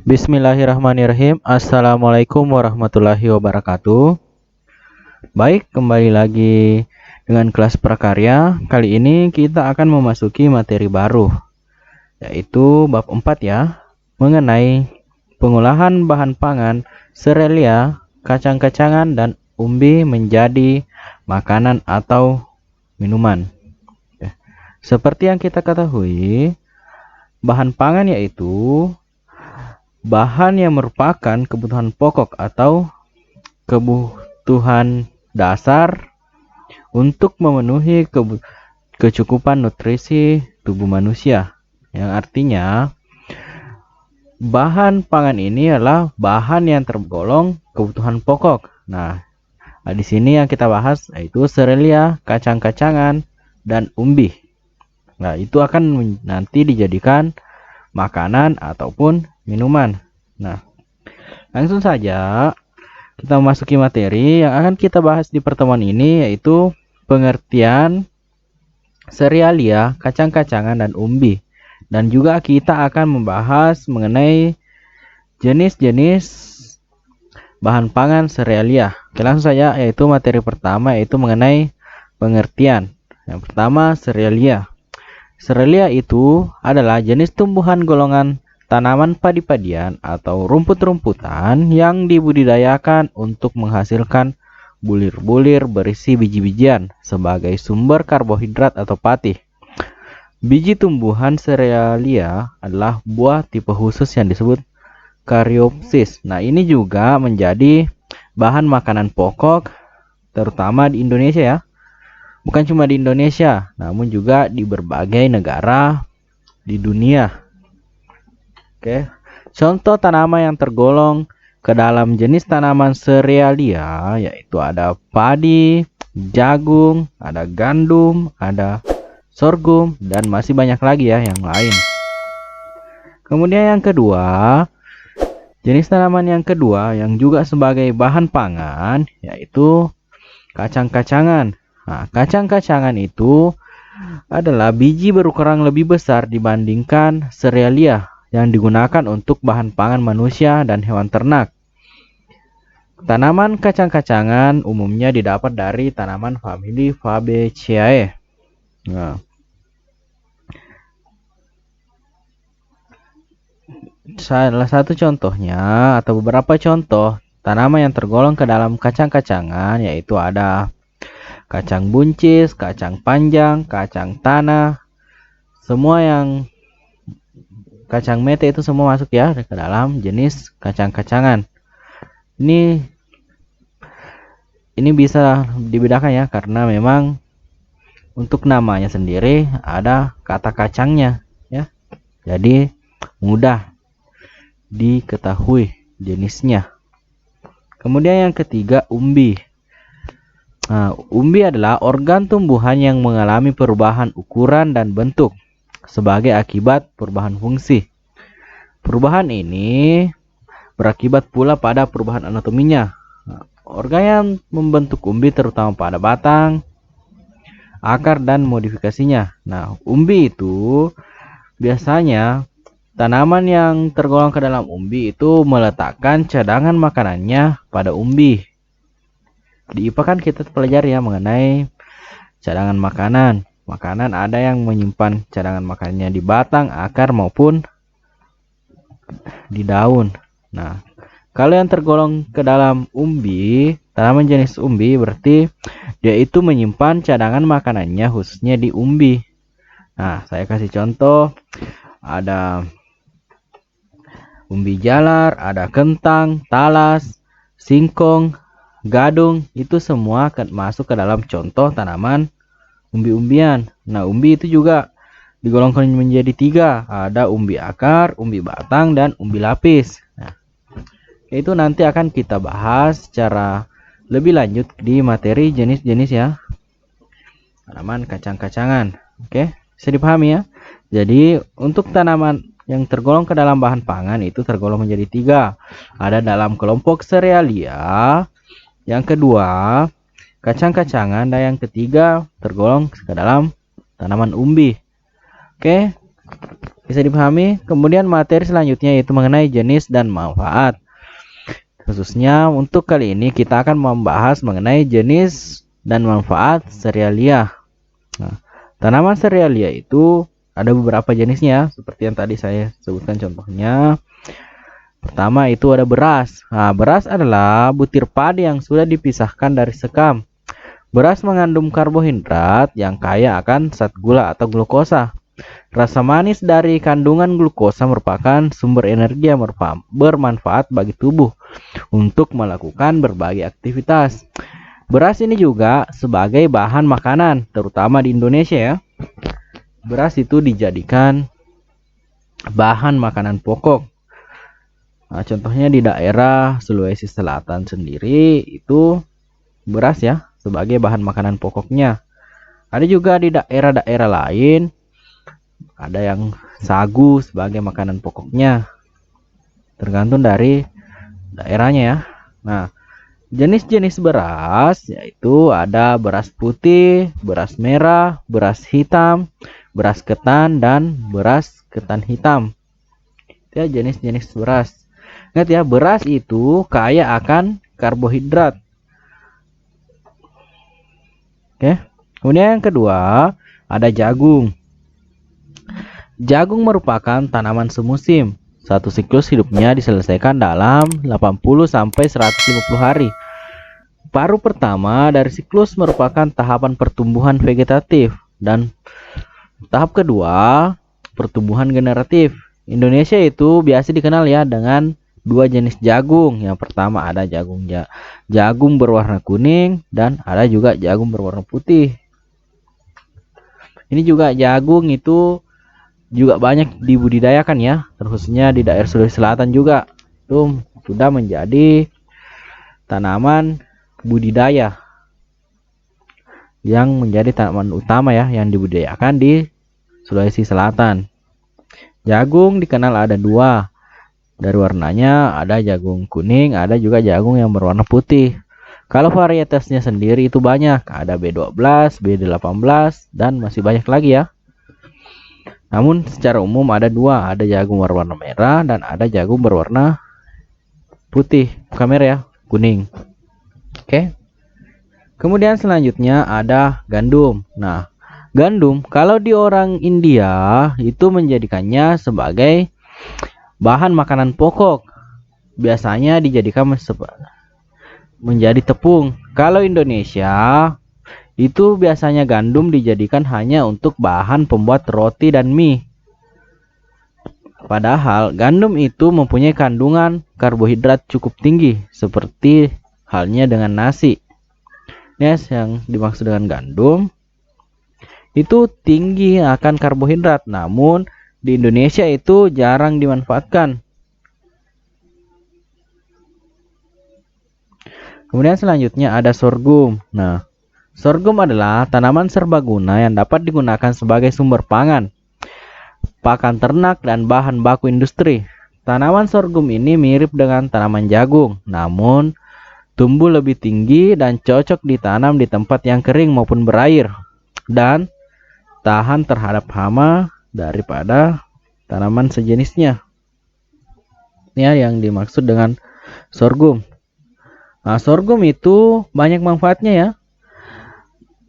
Bismillahirrahmanirrahim. Assalamualaikum warahmatullahi wabarakatuh. Baik, kembali lagi dengan kelas prakarya. Kali ini kita akan memasuki materi baru, yaitu bab 4 ya, mengenai pengolahan bahan pangan, serealia, kacang-kacangan, dan umbi menjadi makanan atau minuman. Seperti yang kita ketahui, bahan pangan yaitu bahan yang merupakan kebutuhan pokok atau kebutuhan dasar untuk memenuhi kecukupan nutrisi tubuh manusia. Yang artinya bahan pangan ini adalah bahan yang tergolong kebutuhan pokok. Nah, di sini yang kita bahas yaitu serealia, kacang-kacangan, dan umbi. Nah, itu akan nanti dijadikan makanan ataupun minuman. Nah, langsung saja kita memasuki materi yang akan kita bahas di pertemuan ini, yaitu pengertian serealia, kacang-kacangan, dan umbi. Dan juga kita akan membahas mengenai jenis-jenis bahan pangan serealia. Oke, langsung saja, yaitu materi pertama yaitu mengenai pengertian. Yang pertama, serealia. Serealia itu adalah jenis tumbuhan golongan tanaman padi-padian atau rumput-rumputan yang dibudidayakan untuk menghasilkan bulir-bulir berisi biji-bijian sebagai sumber karbohidrat atau patih. Biji tumbuhan serealia adalah buah tipe khusus yang disebut Caryopsis. Nah, ini juga menjadi bahan makanan pokok terutama di Indonesia ya. Bukan cuma di Indonesia, namun juga di berbagai negara di dunia. Oke, contoh tanaman yang tergolong ke dalam jenis tanaman serealia yaitu ada padi, jagung, ada gandum, ada sorghum, dan masih banyak lagi ya yang lain. Kemudian yang kedua, jenis tanaman yang kedua yang juga sebagai bahan pangan yaitu kacang-kacangan. Nah, kacang-kacangan itu adalah biji berukuran lebih besar dibandingkan serealia yang digunakan untuk bahan pangan manusia dan hewan ternak. Tanaman kacang-kacangan umumnya didapat dari tanaman famili Fabaceae. Nah, salah satu contohnya atau beberapa contoh tanaman yang tergolong ke dalam kacang-kacangan yaitu ada kacang buncis, kacang panjang, kacang tanah, semua yang kacang mete itu semua masuk ya ke dalam jenis kacang-kacangan. Ini bisa dibedakan ya karena memang untuk namanya sendiri ada kata kacangnya ya. Jadi mudah diketahui jenisnya. Kemudian yang ketiga, umbi. Nah, umbi adalah organ tumbuhan yang mengalami perubahan ukuran dan bentuk sebagai akibat perubahan fungsi. Perubahan ini berakibat pula pada perubahan anatominya. Nah, organ yang membentuk umbi terutama pada batang, akar, dan modifikasinya. Nah, umbi itu biasanya tanaman yang tergolong ke dalam umbi itu meletakkan cadangan makanannya pada umbi. Di IPA kan kita pelajari ya mengenai cadangan makanan. Makanan ada yang menyimpan cadangan makanannya di batang, akar, maupun di daun. Nah, kalau yang tergolong ke dalam umbi, tanaman jenis umbi, berarti dia itu menyimpan cadangan makanannya khususnya di umbi. Nah, saya kasih contoh. Ada umbi jalar, ada kentang, talas, singkong, gadung, itu semua masuk ke dalam contoh tanaman umbi-umbian. Nah, umbi itu juga digolongkan menjadi 3. Ada umbi akar, umbi batang, dan umbi lapis. Nah, itu nanti akan kita bahas secara lebih lanjut di materi jenis-jenis ya tanaman kacang-kacangan. Oke, bisa dipahami ya. Jadi untuk tanaman yang tergolong ke dalam bahan pangan itu tergolong menjadi 3. Ada dalam kelompok serealia, yang kedua kacang-kacangan, dan yang ketiga tergolong ke dalam tanaman umbi. Oke, Bisa dipahami? Kemudian materi selanjutnya yaitu mengenai jenis dan manfaat. Khususnya untuk kali ini kita akan membahas mengenai jenis dan manfaat serealia. Nah, tanaman serealia itu ada beberapa jenisnya, seperti yang tadi saya sebutkan contohnya. Pertama itu ada beras. Nah, beras adalah butir padi yang sudah dipisahkan dari sekam. Beras mengandung karbohidrat yang kaya akan zat gula atau glukosa. Rasa manis dari kandungan glukosa merupakan sumber energi yang bermanfaat bagi tubuh untuk melakukan berbagai aktivitas. Beras ini juga sebagai bahan makanan, terutama di Indonesia ya. Beras itu dijadikan bahan makanan pokok. Nah, contohnya di daerah Sulawesi Selatan sendiri itu beras ya sebagai bahan makanan pokoknya. Ada juga di daerah-daerah lain ada yang sagu sebagai makanan pokoknya. Tergantung dari daerahnya ya. Nah, jenis-jenis beras yaitu ada beras putih, beras merah, beras hitam, beras ketan, dan beras ketan hitam. Itu ya jenis-jenis beras. Ingat ya, beras itu kaya akan karbohidrat. Oke. Kemudian yang kedua, ada jagung. Jagung merupakan tanaman semusim. Satu siklus hidupnya diselesaikan dalam 80 sampai 150 hari. Paruh pertama dari siklus merupakan tahapan pertumbuhan vegetatif dan tahap kedua pertumbuhan generatif. Indonesia itu biasa dikenal ya dengan dua jenis jagung. Yang pertama ada jagung berwarna kuning dan ada juga jagung berwarna putih. Ini juga jagung itu juga banyak dibudidayakan ya, khususnya di daerah Sulawesi Selatan juga. Itu sudah menjadi tanaman budidaya yang menjadi tanaman utama ya yang dibudidayakan di Sulawesi Selatan. Jagung dikenal ada dua. Dari warnanya ada jagung kuning, ada juga jagung yang berwarna putih. Kalau varietasnya sendiri itu banyak, ada B12, B18 dan masih banyak lagi ya. Namun secara umum ada dua, ada jagung berwarna merah dan ada jagung berwarna putih, bukan merah ya, kuning. Oke. Kemudian selanjutnya ada gandum. Nah, gandum kalau di orang India itu menjadikannya sebagai bahan makanan pokok. Biasanya dijadikan menjadi tepung. Kalau Indonesia itu biasanya gandum dijadikan hanya untuk bahan pembuat roti dan mie. Padahal gandum itu mempunyai kandungan karbohidrat cukup tinggi seperti halnya dengan nasi. Yes, yang dimaksud dengan gandum itu tinggi akan karbohidrat, namun di Indonesia itu jarang dimanfaatkan. Kemudian selanjutnya ada sorghum. Nah, sorghum adalah tanaman serbaguna yang dapat digunakan sebagai sumber pangan, pakan ternak, dan bahan baku industri. Tanaman sorghum ini mirip dengan tanaman jagung, namun tumbuh lebih tinggi dan cocok ditanam di tempat yang kering maupun berair, dan tahan terhadap hama daripada tanaman sejenisnya. Ini yang dimaksud dengan sorghum. Nah, sorghum itu banyak manfaatnya ya,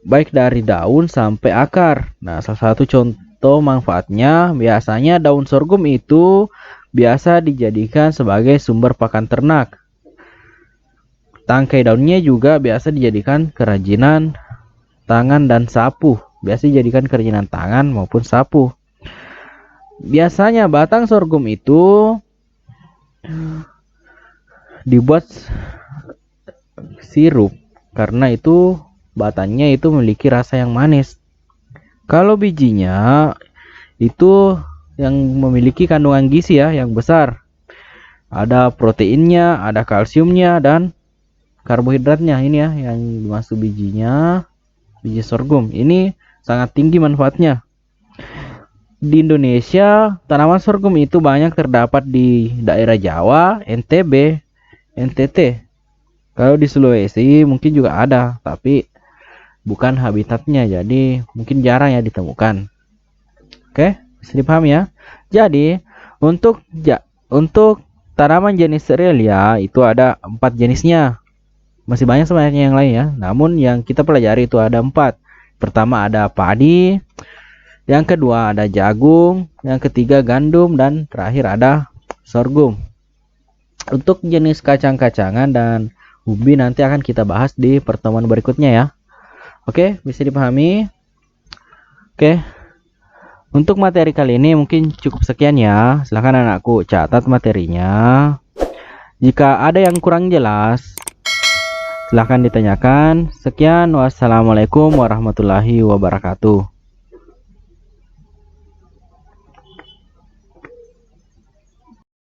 baik dari daun sampai akar. Nah, salah satu contoh manfaatnya biasanya daun sorghum itu biasa dijadikan sebagai sumber pakan ternak. Tangkai daunnya juga biasa dijadikan kerajinan tangan dan sapu. Biasa dijadikan kerajinan tangan maupun sapu. Biasanya batang sorghum itu dibuat sirup karena itu batangnya itu memiliki rasa yang manis. Kalau bijinya itu yang memiliki kandungan gizi ya yang besar. Ada proteinnya, ada kalsiumnya dan karbohidratnya. Ini ya yang dimaksud bijinya, biji sorghum. Ini sangat tinggi manfaatnya. Di Indonesia, tanaman sorghum itu banyak terdapat di daerah Jawa, NTB, NTT. Kalau di Sulawesi mungkin juga ada, tapi bukan habitatnya, jadi mungkin jarang ya ditemukan. Oke. Bisa dipahami ya. Jadi untuk tanaman jenis serelia itu ada 4 jenisnya. Masih banyak sebenarnya yang lain ya. Namun yang kita pelajari itu ada 4. Pertama ada padi, yang kedua ada jagung, yang ketiga gandum, dan terakhir ada sorghum. Untuk jenis kacang-kacangan dan ubi nanti akan kita bahas di pertemuan berikutnya ya. Oke, bisa dipahami? Oke. Untuk materi kali ini mungkin cukup sekian ya. Silahkan anakku catat materinya. Jika ada yang kurang jelas, silahkan ditanyakan. Sekian, wassalamualaikum warahmatullahi wabarakatuh.